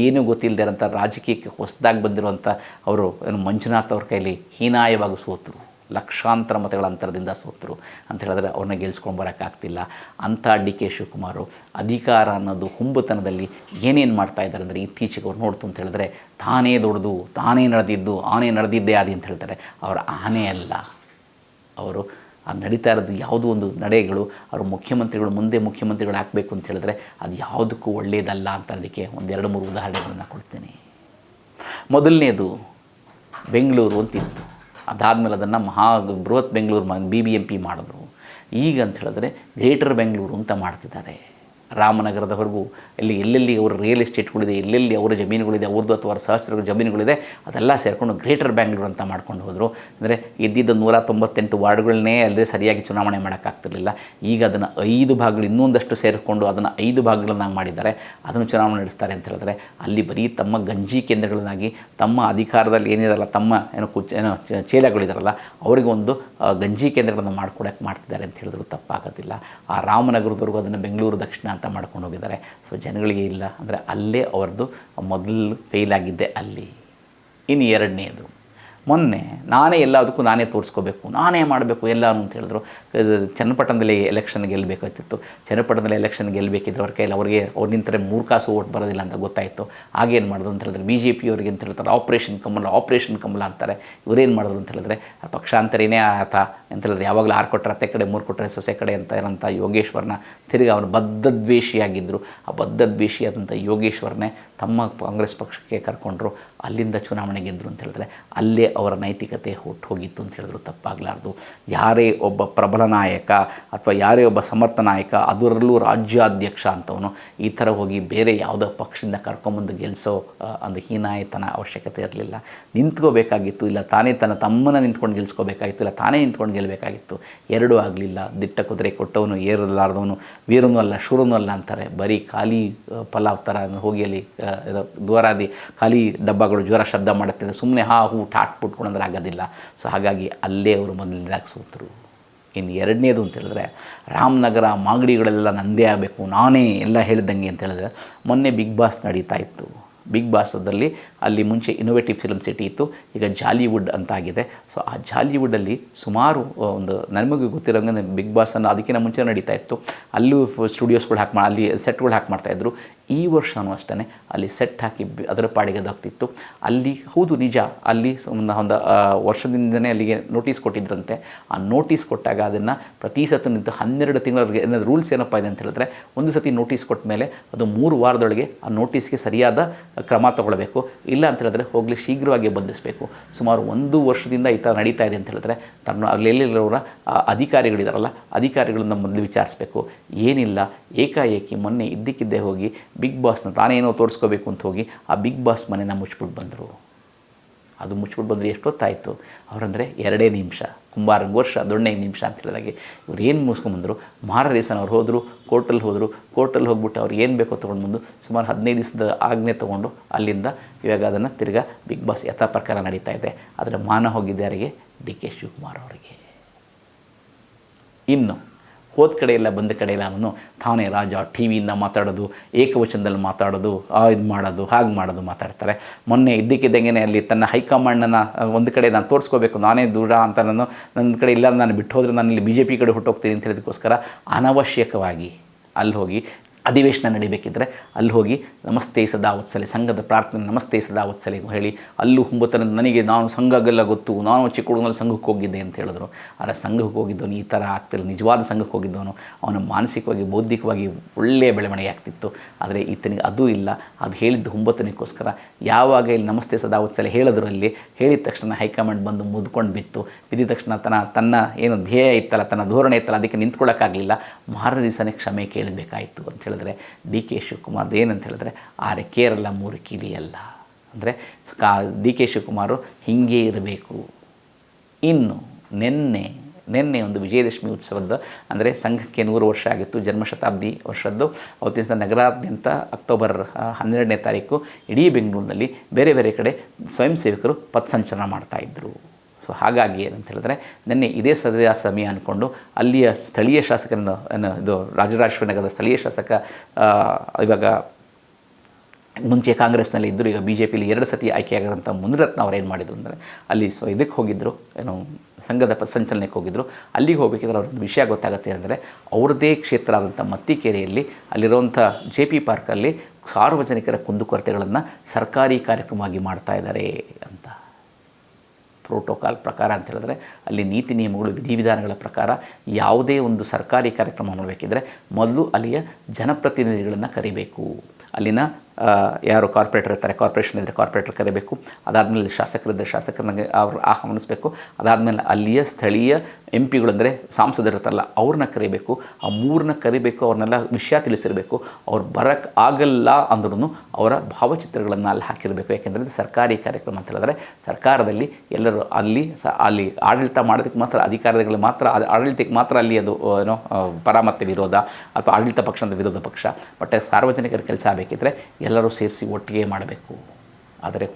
ಏನೂ ಗೊತ್ತಿಲ್ಲದೆ ಇರೋಂಥ ರಾಜಕೀಯಕ್ಕೆ ಹೊಸದಾಗಿ ಬಂದಿರುವಂಥ ಅವರು ಏನು ಮಂಜುನಾಥ್ ಅವ್ರ ಕೈಲಿ ಹೀನಾಯವಾಗಿ ಸೋತರು, ಲಕ್ಷಾಂತರ ಮತಗಳ ಅಂತರದಿಂದ ಸೋತರು ಅಂತ ಹೇಳಿದ್ರೆ ಅವ್ರನ್ನ ಗೆಲ್ಸ್ಕೊಂಡು ಬರೋಕ್ಕಾಗ್ತಿಲ್ಲ. ಅಂಥ ಡಿ ಕೆ ಶಿವಕುಮಾರು ಅಧಿಕಾರ ಅನ್ನೋದು ಹುಂಬತನದಲ್ಲಿ ಏನೇನು ಮಾಡ್ತಾ ಇದ್ದಾರೆ ಅಂದರೆ, ಇತ್ತೀಚೆಗೆ ಅವ್ರು ನೋಡ್ತು ಅಂತ ಹೇಳಿದ್ರೆ ತಾನೇ ದೊಡ್ಡದು, ತಾನೇ ನಡೆದಿದ್ದೇ ಆದಿ ಅಂತ ಹೇಳ್ತಾರೆ. ಅವರ ಆನೆ ಅಲ್ಲ, ಅವರು ಆ ನಡೀತಾ ಇರೋದು ಯಾವುದೋ ಒಂದು ನಡೆಗಳು, ಅವರು ಮುಂದೆ ಮುಖ್ಯಮಂತ್ರಿಗಳು ಹಾಕಬೇಕು ಅಂತ ಹೇಳಿದ್ರೆ ಅದು ಯಾವುದಕ್ಕೂ ಒಳ್ಳೆಯದಲ್ಲ ಅಂತ. ಅದಕ್ಕೆ 1-2-3 ಉದಾಹರಣೆಗಳನ್ನು ಕೊಡ್ತೀನಿ. ಮೊದಲನೇದು ಬೆಂಗಳೂರು ಅಂತಿತ್ತು, ಅದಾದಮೇಲೆ ಅದನ್ನು ಬೃಹತ್ ಬೆಂಗಳೂರು BBMP ಮಾಡಿದ್ರು. ಈಗ ಅಂತ ಹೇಳಿದ್ರೆ ಗ್ರೇಟರ್ ಬೆಂಗಳೂರು ಅಂತ ಮಾಡ್ತಿದ್ದಾರೆ. ರಾಮನಗರದವರೆಗೂ ಎಲ್ಲೆಲ್ಲಿ ಅವರ ರಿಯಲ್ ಎಸ್ಟೇಟ್ಗಳಿದೆ, ಎಲ್ಲೆಲ್ಲಿ ಅವರ ಜಮೀನುಗಳಿದೆ, ಅವ್ರದ್ದು ಅಥವಾ ಅವರ ಸಹಚರ ಜಮೀನುಗಳಿದೆ, ಅದೆಲ್ಲ ಸೇರಿಕೊಂಡು ಗ್ರೇಟರ್ ಬೆಂಗಳೂರು ಅಂತ ಮಾಡ್ಕೊಂಡು ಹೋದರು. ಅಂದರೆ ಇದ್ದಿದ್ದ 198 ವಾರ್ಡ್ಗಳನ್ನೇ ಅಲ್ಲದೆ ಸರಿಯಾಗಿ ಚುನಾವಣೆ ಮಾಡೋಕ್ಕಾಗ್ತಿರ್ಲಿಲ್ಲ. ಈಗ ಅದನ್ನು 5 ಭಾಗಗಳು ಇನ್ನೊಂದಷ್ಟು ಸೇರಿಕೊಂಡು ಅದನ್ನು 5 ಭಾಗಗಳನ್ನಾಗಿ ಮಾಡಿದ್ದಾರೆ. ಅದನ್ನು ಚುನಾವಣೆ ನಡೆಸ್ತಾರೆ ಅಂತ ಹೇಳಿದ್ರೆ ಅಲ್ಲಿ ಬರೀ ತಮ್ಮ ಗಂಜಿ ಕೇಂದ್ರಗಳನ್ನಾಗಿ, ತಮ್ಮ ಅಧಿಕಾರದಲ್ಲಿ ಏನಿರಲ್ಲ, ತಮ್ಮ ಚೇಲಗಳಿದಾರಲ್ಲ ಅವರಿಗೆ ಒಂದು ಗಂಜಿ ಕೇಂದ್ರಗಳನ್ನು ಮಾಡ್ತಿದ್ದಾರೆ ಅಂತ ಹೇಳಿದ್ರು ತಪ್ಪಾಗೋದಿಲ್ಲ. ಆ ರಾಮನಗರದವರೆಗೂ ಅದನ್ನು ಬೆಂಗಳೂರು ದಕ್ಷಿಣ ಅಂತ ಮಾಡ್ಕೊಂಡು ಹೋಗಿದ್ದಾರೆ. ಸೊ ಜನಗಳಿಗೆ ಇಲ್ಲ ಅಂದರೆ ಅಲ್ಲೇ ಅವ್ರದ್ದು ಮೊದಲು ಫೇಲ್ ಆಗಿದ್ದೆ ಅಲ್ಲಿ. ಇನ್ನು ಎರಡನೇದು, ಮೊನ್ನೆ ಎಲ್ಲದಕ್ಕೂ ನಾನೇ ತೋರಿಸ್ಕೋಬೇಕು, ನಾನೇ ಮಾಡಬೇಕು ಎಲ್ಲನೂ ಅಂತ ಹೇಳಿದ್ರು. ಚನ್ನಪಟ್ಟಣದಲ್ಲಿ ಎಲೆಕ್ಷನ್ ಗೆಲ್ಲಬೇಕಾಗ್ತಿತ್ತು. ಚನ್ನಪಟ್ಟಣದಲ್ಲಿ ಎಲೆಕ್ಷನ್ ಗೆಲ್ಲಬೇಕಿದ್ರೆ ಅವ್ರ ಕೈಯಲ್ಲಿ ಅವ್ರು ನಿಂತರೆ 3 ಕಾಸು ಓಟ್ ಬರೋದಿಲ್ಲ ಅಂತ ಗೊತ್ತಾಯಿತು. ಆಗೇನು ಮಾಡಿದ್ರು ಅಂತ ಹೇಳಿದ್ರೆ BJP ಅವ್ರಿಗೆ ಅಂತ ಹೇಳ್ತಾರೆ ಆಪ್ರೇಷನ್ ಕಮಲ ಅಂತಾರೆ. ಇವರೇನು ಮಾಡಿದ್ರು ಅಂತ ಹೇಳಿದ್ರೆ ಪಕ್ಷಾಂತರನೇ ಆತ ಅಂತ ಹೇಳಿದ್ರೆ ಯಾವಾಗಲೂ 6 ಕೊಟ್ಟರೆ ಅತ್ತೆ ಕಡೆ 3 ಕೊಟ್ಟರೆ ಸೊಸೆ ಕಡೆ ಅಂತ ಇರೋಂಥ ಯೋಗೇಶ್ವರನ ತಿರುಗಿ ಅವನು ಬದ್ಧದ್ವೇಷಿಯಾಗಿದ್ದರು. ಆ ಬದ್ಧದ್ವೇಷಿಯಾದಂಥ ಯೋಗೇಶ್ವರನೇ ತಮ್ಮ ಕಾಂಗ್ರೆಸ್ ಪಕ್ಷಕ್ಕೆ ಕರ್ಕೊಂಡ್ರು. ಅಲ್ಲಿಂದ ಚುನಾವಣೆ ಗೆದ್ದರು ಅಂತ ಹೇಳಿದ್ರೆ ಅಲ್ಲೇ ಅವರ ನೈತಿಕತೆ ಹೋಗಿತ್ತು ಅಂತ ಹೇಳಿದ್ರು ತಪ್ಪಾಗಲಾರ್ದು. ಯಾರೇ ಒಬ್ಬ ಪ್ರಬಲ ನಾಯಕ ಅಥವಾ ಯಾರೇ ಒಬ್ಬ ಸಮರ್ಥ ನಾಯಕ, ಅದರಲ್ಲೂ ರಾಜ್ಯಾಧ್ಯಕ್ಷ ಅಂತವನು ಈ ಥರ ಹೋಗಿ ಬೇರೆ ಯಾವುದೋ ಪಕ್ಷದಿಂದ ಕರ್ಕೊಂಬಂದು ಗೆಲ್ಲಿಸೋ ಒಂದು ಹೀನಾಯತನ ಅವಶ್ಯಕತೆ ಇರಲಿಲ್ಲ. ನಿಂತ್ಕೋಬೇಕಾಗಿತ್ತು, ಇಲ್ಲ ತಮ್ಮನ್ನು ನಿಂತ್ಕೊಂಡು ಗೆಲ್ಸ್ಕೋಬೇಕಾಗಿತ್ತು, ಇಲ್ಲ ತಾನೇ ನಿಂತ್ಕೊಂಡು ಗೆಲ್ಲಬೇಕಾಗಿತ್ತು. ಎರಡೂ ಆಗಲಿಲ್ಲ. ದಿಟ್ಟ ಕುದುರೆ ಕೊಟ್ಟವನು ಏರಲಾರ್ದವನು ವೀರನೂ ಅಲ್ಲ ಶೂರನೂ ಅಲ್ಲ ಅಂತಾರೆ. ಬರೀ ಖಾಲಿ ಪಲಾವ್ ಥರ ಹೋಗಿ ಅಲ್ಲಿ ದ್ವಾರಾದಿ ಖಾಲಿ ಡಬ್ಬಗಳು ಜ್ವರ ಶಬ್ದ ಮಾಡುತ್ತೆ, ಸುಮ್ಮನೆ ಹಾ ಹೂ ಠಾಟ್ ಪುಟ್ಕೊಂಡ್ರೆ ಆಗೋದಿಲ್ಲ. ಸೊ ಹಾಗಾಗಿ ಅಲ್ಲೇ ಅವರು ಮೊದಲನೇದಾಗಿ ಸೋತರು. ಇನ್ನು ಎರಡನೇದು ಅಂತ ಹೇಳಿದ್ರೆ, ರಾಮನಗರ ಮಾಗಡಿಗಳೆಲ್ಲ ನಂದೇ ಆಗಬೇಕು, ನಾನೇ ಎಲ್ಲ ಹೇಳಿದಂಗೆ ಅಂತ ಹೇಳಿದ್ರೆ, ಮೊನ್ನೆ ಬಿಗ್ ಬಾಸ್ ನಡೀತಾ ಇತ್ತು. ಬಿಗ್ ಬಾಸದಲ್ಲಿ ಅಲ್ಲಿ ಮುಂಚೆ ಇನೋವೇಟಿವ್ ಫಿಲ್ಮ್ ಸಿಟಿ ಇತ್ತು, ಈಗ ಜಾಲಿವುಡ್ ಅಂತ ಆಗಿದೆ. ಸೊ ಆ ಜಾಲಿವುಡ್ಡಲ್ಲಿ ಸುಮಾರು ಒಂದು ನಮಗೆ ಗೊತ್ತಿರೋಂಗೆ ಬಿಗ್ ಬಾಸನ್ನು ಅದಕ್ಕಿಂತ ಮುಂಚೆ ನಡೀತಾ ಇತ್ತು. ಅಲ್ಲೂ ಸ್ಟುಡಿಯೋಸ್ಗಳು ಅಲ್ಲಿ ಸೆಟ್ಗಳು ಮಾಡ್ತಾಯಿದ್ರು. ಈ ವರ್ಷವೂ ಅಷ್ಟೇ ಅಲ್ಲಿ ಸೆಟ್ ಹಾಕಿ ಅದರ ಪಾಡಿಗೆ ಅದಾಗ್ತಿತ್ತು. ಅಲ್ಲಿ ಹೌದು ನಿಜ, ಅಲ್ಲಿ ಒಂದು ವರ್ಷದಿಂದನೇ ಅಲ್ಲಿಗೆ ನೋಟಿಸ್ ಕೊಟ್ಟಿದ್ರಂತೆ. ಆ ನೋಟಿಸ್ ಕೊಟ್ಟಾಗ ಅದನ್ನು ಪ್ರತಿ ಸತಿ ನಿಂತು 12 ತಿಂಗಳಿಗೆ ಏನಾದರೂ ರೂಲ್ಸ್ ಏನಪ್ಪ ಇದೆ ಅಂತ ಹೇಳಿದ್ರೆ, ಒಂದು ಸತಿ ನೋಟಿಸ್ ಕೊಟ್ಟ ಮೇಲೆ ಅದು 3 ವಾರದೊಳಗೆ ಆ ನೋಟಿಸ್ಗೆ ಸರಿಯಾದ ಕ್ರಮ ತಗೊಳ್ಬೇಕು. ಇಲ್ಲ ಅಂತ ಹೇಳಿದ್ರೆ ಹೋಗಲಿ ಶೀಘ್ರವಾಗಿ ಬಂಧಿಸಬೇಕು. ಸುಮಾರು 1 ವರ್ಷದಿಂದ ಈ ಥರ ನಡೀತಾ ಇದೆ ಅಂತ ಹೇಳಿದ್ರೆ ಅಲ್ಲೆಲ್ಲಿರೋರ ಅಧಿಕಾರಿಗಳಿದಾರಲ್ಲ, ಅಧಿಕಾರಿಗಳನ್ನ ಮೊದಲು ವಿಚಾರಿಸಬೇಕು. ಏನಿಲ್ಲ, ಏಕಾಏಕಿ ಮೊನ್ನೆ ಇದ್ದಕ್ಕಿದ್ದೇ ಹೋಗಿ ಬಿಗ್ ಬಾಸ್ನ ತಾನೇನೋ ತೋರಿಸ್ಕೋಬೇಕು ಅಂತ ಹೋಗಿ ಆ ಬಿಗ್ ಬಾಸ್ ಮನೆನ ಮುಚ್ಚಿಬಿಟ್ಟು ಬಂದರು. ಅದು ಮುಚ್ಚಿಬಿಟ್ಟು ಬಂದರೆ ಎಷ್ಟೊತ್ತಾಯಿತು? ಅವರಂದರೆ 2 ನಿಮಿಷ, ಕುಂಬಾರಂಗೆ ವರ್ಷ ದೊಣ್ಣೆ ನಿಮಿಷ ಅಂತ ಹೇಳಿದಾಗೆ ಇವ್ರು ಏನು ಮುಗಿಸ್ಕೊಂಬಂದರು. ಮಾರನೇ ದಿವಸ ಅವ್ರು ಹೋದರು, ಕೋರ್ಟಲ್ಲಿ ಹೋಗ್ಬಿಟ್ಟು ಅವ್ರು ಏನು ಬೇಕೋ ತೊಗೊಂಡು ಬಂದು ಸುಮಾರು 15 ದಿವಸದ ಆಜ್ಞೆ ತೊಗೊಂಡು ಅಲ್ಲಿಂದ ಇವಾಗ ಅದನ್ನು ತಿರ್ಗಾ ಬಿಗ್ ಬಾಸ್ ಯಥಾ ಪ್ರಕಾರ ನಡೀತಾ ಇದೆ. ಅದರ ಮಾನ ಹೋಗಿದ್ದ ಯಾರಿಗೆ? DK ಶಿವಕುಮಾರ್ ಅವರಿಗೆ. ಇನ್ನು ಹೋದ ಕಡೆ ಎಲ್ಲ ಬಂದ ಕಡೆ ಎಲ್ಲ ಅವನು ತಾನೇ ರಾಜ, ಟಿ ವಿಯಿಂದ ಮಾತಾಡೋದು, ಏಕವಚನದಲ್ಲಿ ಮಾತಾಡೋದು, ಇದು ಮಾಡೋದು, ಹಾಗೆ ಮಾಡೋದು ಮಾತಾಡ್ತಾರೆ. ಮೊನ್ನೆ ಇದ್ದಕ್ಕಿದ್ದಂಗೆ ಅಲ್ಲಿ ತನ್ನ ಹೈಕಮಾಂಡನ್ನು ಒಂದು ಕಡೆ ನಾನು ತೋರಿಸ್ಕೋಬೇಕು, ನಾನೇ ದೂರ ಅಂತ ನನ್ನ ಕಡೆ ಇಲ್ಲ, ನಾನು ಬಿಟ್ಟು ಹೋದರೆ ನಾನು ಇಲ್ಲಿ BJP ಕಡೆ ಹೊಟ್ಟೋಗ್ತೀನಿ ಅಂತ ಹೇಳೋದಕ್ಕೋಸ್ಕರ ಅನವಶ್ಯಕವಾಗಿ ಅಲ್ಲಿ ಹೋಗಿ ಅಧಿವೇಶನ ನಡೀಬೇಕಿದ್ರೆ ಅಲ್ಲಿ ಹೋಗಿ ನಮಸ್ತೆ ಸದಾ ವತ್ಸಲೆ ಸಂಘದ ಪ್ರಾರ್ಥನೆ ನಮಸ್ತೆ ಸದಾ ವತ್ಸಲೆ ಹೇಳಿ ಅಲ್ಲೂ ಹುಂಬತನ ನನಗೆ ನಾನು ಸಂಘಗೆಲ್ಲ ಗೊತ್ತು, ನಾನು ಚಿಕ್ಕ ಹುಡುಗನಲ್ಲಿ ಸಂಘಕ್ಕೆ ಹೋಗಿದ್ದೆ ಅಂತ ಹೇಳಿದ್ರು. ಆದರೆ ಸಂಘಕ್ಕೆ ಹೋಗಿದ್ದವನು ಈ ಥರ ಆಗ್ತಿಲ್ಲ. ನಿಜವಾದ ಸಂಘಕ್ಕೆ ಹೋಗಿದ್ದವನು ಅವನ ಮಾನಸಿಕವಾಗಿ ಬೌದ್ಧಿಕವಾಗಿ ಒಳ್ಳೆಯ ಬೆಳವಣಿಗೆ ಆಗ್ತಿತ್ತು. ಆದರೆ ಈತನಿಗೆ ಅದೂ ಇಲ್ಲ. ಅದು ಹೇಳಿದ್ದು ಹುಂಬತನಿಗೋಸ್ಕರ. ಯಾವಾಗ ಇಲ್ಲಿ ನಮಸ್ತೆ ಸದಾ ವತ್ಸಲೆ ಹೇಳಿದ್ರು, ಅಲ್ಲಿ ಹೇಳಿದ ತಕ್ಷಣ ಹೈಕಮಾಂಡ್ ಬಂದು ಮುದ್ಕೊಂಡು ಬಿದ್ದ ತಕ್ಷಣ ತನ್ನ ಏನು ಧ್ಯೇಯ ಇತ್ತಲ್ಲ, ತನ್ನ ಧೋರಣೆ ಇತ್ತಲ್ಲ, ಅದಕ್ಕೆ ನಿಂತ್ಕೊಳ್ಳೋಕ್ಕಾಗಲಿಲ್ಲ. ಮಾರನೇ ದಿವಸನೇ ಕ್ಷಮೆ ಕೇಳಬೇಕಾಯಿತು ಅಂತ ಹೇಳಿದ್ರೆ DK ಶಿವಕುಮಾರ್ದು ಏನಂತ ಹೇಳಿದ್ರೆ 6 ಕೇರಲ್ಲ 3 ಕಿಡಿಯಲ್ಲ. ಅಂದರೆ DK ಶಿವಕುಮಾರು ಹೀಗೆ ಇರಬೇಕು. ಇನ್ನು ನಿನ್ನೆ ಒಂದು ವಿಜಯದಶಮಿ ಉತ್ಸವದ, ಅಂದರೆ ಸಂಘಕ್ಕೆ 100 ವರ್ಷ ಆಗಿತ್ತು, ಜನ್ಮಶತಾಬ್ದಿ ವರ್ಷದ್ದು. ಅವತ್ತಿನ ದಿವಸ ನಗರಾದ್ಯಂತ ಅಕ್ಟೋಬರ್ 12ನೇ ತಾರೀಕು ಇಡೀ ಬೆಂಗಳೂರಿನಲ್ಲಿ ಬೇರೆ ಬೇರೆ ಕಡೆ ಸ್ವಯಂ ಸೇವಕರು ಪಥಸಂಚಲನ ಮಾಡ್ತಾಯಿದ್ರು. ಸೊ ಹಾಗಾಗಿ ಏನಂತ ಹೇಳಿದ್ರೆ ನಿನ್ನೆ ಇದೇ ಸಮಯ ಅಂದ್ಕೊಂಡು ಅಲ್ಲಿಯ ಸ್ಥಳೀಯ ಶಾಸಕರನ್ನು ಇದು ರಾಜರಾಜೇಶ್ವರಿ ನಗರದ ಸ್ಥಳೀಯ ಶಾಸಕ ಇವಾಗ ಮುಂಚೆ ಕಾಂಗ್ರೆಸ್ನಲ್ಲಿ ಇದ್ದರು, ಈಗ BJPಲಿ 2 ಸತಿ ಆಯ್ಕೆಯಾಗಿರೋಂಥ ಮುನಿರತ್ನ ಅವ್ರು ಏನು ಮಾಡಿದರು ಅಂದರೆ ಅಲ್ಲಿ ಇದಕ್ಕೆ ಹೋಗಿದ್ದರು, ಏನು ಸಂಘದ ಪಥಸಂಚಲನಕ್ಕೆ ಹೋಗಿದ್ದರು. ಅಲ್ಲಿಗೆ ಹೋಗಬೇಕಿದ್ರೆ ಅವ್ರದ್ದು ವಿಷಯ ಗೊತ್ತಾಗುತ್ತೆ ಅಂದರೆ ಅವ್ರದ್ದೇ ಕ್ಷೇತ್ರ ಆದಂಥ ಮತ್ತಿಕೆರೆಯಲ್ಲಿ ಅಲ್ಲಿರುವಂಥ JP ಪಾರ್ಕಲ್ಲಿ ಸಾರ್ವಜನಿಕರ ಕುಂದುಕೊರತೆಗಳನ್ನು ಸರ್ಕಾರಿ ಕಾರ್ಯಕ್ರಮವಾಗಿ ಮಾಡ್ತಾಯಿದ್ದಾರೆ ಅಂತ. ಪ್ರೋಟೋಕಾಲ್ ಪ್ರಕಾರ ಅಂತ ಹೇಳಿದ್ರೆ ಅಲ್ಲಿ ನೀತಿ ನಿಯಮಗಳು ವಿಧಿವಿಧಾನಗಳ ಪ್ರಕಾರ ಯಾವುದೇ ಒಂದು ಸರ್ಕಾರಿ ಕಾರ್ಯಕ್ರಮ ಮಾಡಬೇಕಿದ್ರೆ ಮೊದಲು ಅಲ್ಲಿಯ ಜನಪ್ರತಿನಿಧಿಗಳನ್ನು ಕರಿಬೇಕು. ಅಲ್ಲಿನ ಯಾರು ಕಾರ್ಪೊರೇಟರ್ ಇರ್ತಾರೆ, ಕಾರ್ಪೊರೇಷನ್ ಇದ್ದರೆ ಕಾರ್ಪೊರೇಟರ್ ಕರಿಬೇಕು. ಅದಾದಮೇಲೆ ಶಾಸಕರಿದ್ದರೆ ಶಾಸಕರನ್ನ ಅವ್ರು ಆಹ್ವಾನಿಸಬೇಕು. ಅದಾದಮೇಲೆ ಅಲ್ಲಿಯ ಸ್ಥಳೀಯ MP ಗಳು ಅಂದರೆ ಸಂಸದರು ಇರ್ತಾರಲ್ಲ ಅವ್ರನ್ನ ಕರಿಬೇಕು. ಆ 3ರನ್ನ ಕರಿಬೇಕು, ಅವ್ರನ್ನೆಲ್ಲ ವಿಷಯ ತಿಳಿಸಿರಬೇಕು. ಅವ್ರು ಬರೋಕ್ಕೆ ಆಗಲ್ಲ ಅಂದ್ರೂ ಅವರ ಭಾವಚಿತ್ರಗಳನ್ನು ಅಲ್ಲಿ ಹಾಕಿರಬೇಕು. ಯಾಕೆಂದರೆ ಇದು ಸರ್ಕಾರಿ ಕಾರ್ಯಕ್ರಮ ಅಂತ ಹೇಳಿದ್ರೆ ಸರ್ಕಾರದಲ್ಲಿ ಎಲ್ಲರೂ ಅಲ್ಲಿ ಆಡಳಿತ ಮಾಡೋದಕ್ಕೆ ಮಾತ್ರ ಅಧಿಕಾರಿಗಳು ಮಾತ್ರ, ಆಡಳಿತಕ್ಕೆ ಮಾತ್ರ ಅಲ್ಲಿ ಅದು ಏನೋ ಪರ ಮತ್ತು ವಿರೋಧ ಅಥವಾ ಆಡಳಿತ ಪಕ್ಷ ಅಂತ ವಿರೋಧ ಪಕ್ಷ. ಬಟ್ ಸಾರ್ವಜನಿಕರ ಕೆಲಸ ಆಗಬೇಕಿದ್ರೆ ಎಲ್ಲರೂ ಸೇರಿಸಿ ಒಟ್ಟಿಗೆ ಮಾಡಬೇಕು. ಆದರೆ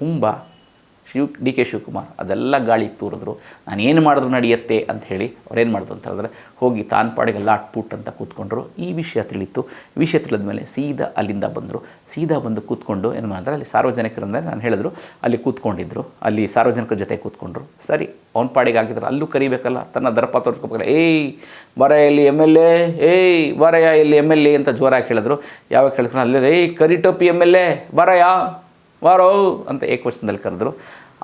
DK ಶಿವಕುಮಾರ್ ಅದೆಲ್ಲ ಗಾಳಿಗೆ ತೂರಿದ್ರು. ನಾನು ಏನು ಮಾಡಿದ್ರು ನಡೆಯುತ್ತೆ ಅಂತ ಹೇಳಿ ಅವ್ರೇನು ಮಾಡಿದ್ರು ಅಂತ ಹೇಳಿದ್ರೆ ಹೋಗಿ ತಾನು ಪಾಡಿಗೆಲ್ಲ ಅಟ್ಪುಟ್ ಅಂತ ಕೂತ್ಕೊಂಡ್ರು. ಈ ವಿಷಯ ತಿಳಿಯಿತು. ವಿಷಯ ತಿಳಿದ ಮೇಲೆ ಸೀದಾ ಅಲ್ಲಿಂದ ಬಂದು ಕೂತ್ಕೊಂಡು ಏನು ಮಾಡಿದ್ರೆ ಅಲ್ಲಿ ಸಾರ್ವಜನಿಕರಂದರೆ ನಾನು ಹೇಳಿದ್ರು ಅಲ್ಲಿ ಕೂತ್ಕೊಂಡಿದ್ರು. ಅಲ್ಲಿ ಸಾರ್ವಜನಿಕರ ಜೊತೆ ಕೂತ್ಕೊಂಡ್ರು. ಸರಿ, ಅವ್ನ ಪಾಡಿಗೆ ಆಗಿದ್ರು. ಅಲ್ಲೂ ಕರಿಬೇಕಲ್ಲ, ತನ್ನ ದರ್ಪ ತೋರಿಸ್ಕೋಬೇಕಲ್ಲ. ಬರಯ ಇಲ್ಲಿ MLA, ಬರಯ ಇಲ್ಲಿ MLA ಅಂತ ಜೋರಾಗಿ ಹೇಳಿದ್ರು. ಯಾವಾಗ ಹೇಳಿದ್ರು ಅಲ್ಲೇ ಕರಿಟೋಪಿ MLA ಬರಯ ವಾರೋ ಅಂತ ಏಕವಚನದಲ್ಲಿ ಕರೆದ್ರು.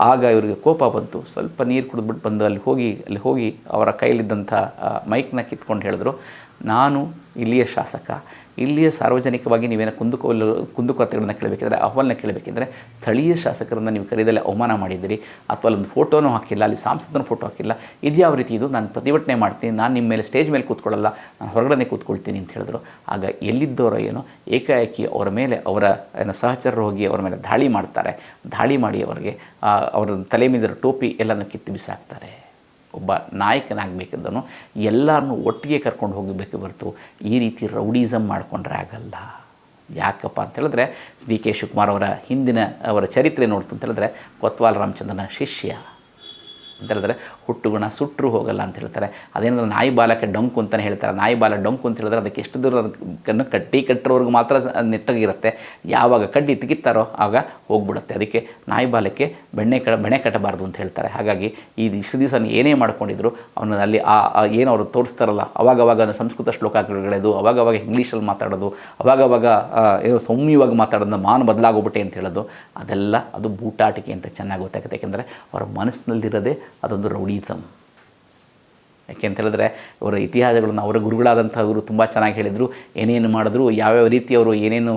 ಆಗ ಇವರಿಗೆ ಕೋಪ ಬಂತು. ಸ್ವಲ್ಪ ನೀರು ಕುಡಿದ್ಬಿಟ್ಟು ಬಂದು ಅಲ್ಲಿ ಹೋಗಿ ಅವರ ಕೈಲಿದ್ದಂಥ ಮೈಕ್ನ ಕಿತ್ಕೊಂಡು ಹೇಳಿದ್ರು, ನಾನು ಇಲ್ಲಿಯ ಶಾಸಕ, ಇಲ್ಲಿಯ ಸಾರ್ವಜನಿಕವಾಗಿ ನೀವೇನೋ ಕುಂದುಕೊರತೆಗಳನ್ನು ಕೇಳಬೇಕಿದ್ರೆ, ಅಹವಾಲನ್ನ ಕೇಳಬೇಕಿದ್ರೆ ಸ್ಥಳೀಯ ಶಾಸಕರನ್ನು ನೀವು ಕರೆದಲ್ಲೇ ಅವಮಾನ ಮಾಡಿದ್ದೀರಿ, ಅಥವಾ ಅಲ್ಲೊಂದು ಫೋಟೋನೂ ಹಾಕಿಲ್ಲ, ಅಲ್ಲಿ ಸಂಸದನ ಫೋಟೋ ಹಾಕಿಲ್ಲ, ಇದು ಯಾವ ರೀತಿ? ಇದು ನಾನು ಪ್ರತಿಭಟನೆ ಮಾಡ್ತೀನಿ, ನಾನು ನಿಮ್ಮ ಮೇಲೆ ಸ್ಟೇಜ್ ಮೇಲೆ ಕೂತ್ಕೊಳ್ಳಲ್ಲ, ನಾನು ಹೊರಗಡೆ ಕೂತ್ಕೊಳ್ತೀನಿ ಅಂತ ಹೇಳಿದ್ರು. ಆಗ ಎಲ್ಲಿದ್ದವರೋ ಏನೋ ಏಕಾಏಕಿ ಅವರ ಮೇಲೆ ಅವರ ಸಹಚರರು ಹೋಗಿ ಅವರ ಮೇಲೆ ದಾಳಿ ಮಾಡ್ತಾರೆ. ದಾಳಿ ಮಾಡಿ ಅವರಿಗೆ ಅವರ ತಲೆ ಮೇಲಿರೋ ಟೋಪಿ ಎಲ್ಲನೂ ಕಿತ್ತು ಬಿಸಾಕ್ತಾರೆ. ಒಬ್ಬ ನಾಯಕನಾಗಬೇಕಿದ್ದನು ಎಲ್ಲರನ್ನೂ ಒಟ್ಟಿಗೆ ಕರ್ಕೊಂಡು ಹೋಗಬೇಕು ಹೊರತು ಈ ರೀತಿ ರೌಡಿಸಮ್ ಮಾಡಿಕೊಂಡ್ರೆ ಆಗಲ್ಲ. ಯಾಕಪ್ಪ ಅಂತ ಹೇಳಿದ್ರೆ ಡಿ ಕೆ ಶಿವಕುಮಾರ್ ಅವರ ಹಿಂದಿನ ಅವರ ಚರಿತ್ರೆ ನೋಡ್ತು ಅಂತ ಹೇಳಿದ್ರೆ ಕೊತ್ವಾಲ್ ರಾಮಚಂದ್ರನ ಶಿಷ್ಯ ಅಂತ ಹೇಳಿದ್ರೆ ಹುಟ್ಟುಗುಣ ಸುಟ್ಟರು ಹೋಗಲ್ಲ ಅಂತ ಹೇಳ್ತಾರೆ. ಅದೇನಂದ್ರೆ ನಾಯಿ ಬಾಲಕ್ಕೆ ಡೊಂಕು ಅಂತಲೇ ಹೇಳ್ತಾರೆ. ನಾಯಿ ಬಾಲ ಡೊಂಕು ಅಂತ ಹೇಳಿದ್ರೆ ಅದಕ್ಕೆ ಎಷ್ಟು ದೂರ ಅದನ್ನು ಕಟ್ಟೋರ್ಗೆ ಮಾತ್ರ ನೆಟ್ಟಗಿರುತ್ತೆ. ಯಾವಾಗ ಕಡ್ಡಿ ತೆಗಿತಾರೋ ಆಗ ಹೋಗ್ಬಿಡುತ್ತೆ. ಅದಕ್ಕೆ ನಾಯಿ ಬಾಲಕ್ಕೆ ಬೆಣ್ಣೆ ಕಟ್ಟಬಾರ್ದು ಅಂತ ಹೇಳ್ತಾರೆ. ಹಾಗಾಗಿ ಇಷ್ಟು ದಿವಸ ಏನೇ ಮಾಡ್ಕೊಂಡಿದ್ರು ಅವನು ಅಲ್ಲಿ ಏನು ಅವರು ತೋರಿಸ್ತಾರಲ್ಲ ಅವಾಗವಾಗ ಸಂಸ್ಕೃತ ಶ್ಲೋಕಗಳೆದು ಅವಾಗವಾಗ ಇಂಗ್ಲೀಷಲ್ಲಿ ಮಾತಾಡೋದು ಅವಾಗವಾಗ ಏನೋ ಸೌಮ್ಯವಾಗಿ ಮಾತಾಡೋದನ್ನ ಮಾನ ಬದಲಾಗೋಗ್ಬಿಟ್ಟೆ ಅಂತ ಹೇಳೋದು ಅದೆಲ್ಲ ಅದು ಬೂಟಾಟಿಕೆ ಅಂತ ಚೆನ್ನಾಗಿ ಗೊತ್ತಾಗುತ್ತೆ. ಯಾಕೆಂದರೆ ಅವರ ಮನಸ್ಸಿನಲ್ಲಿರೋದೇ ಅದೊಂದು ರೌಡಿಸಮ್. ಯಾಕೆ ಅಂತ ಹೇಳಿದ್ರೆ ಅವರ ಇತಿಹಾಸಗಳನ್ನು ಅವರ ಗುರುಗಳಾದಂಥವರು ತುಂಬ ಚೆನ್ನಾಗಿ ಹೇಳಿದರು. ಏನೇನು ಮಾಡಿದ್ರು, ಯಾವ್ಯಾವ ರೀತಿ ಅವರು ಏನೇನು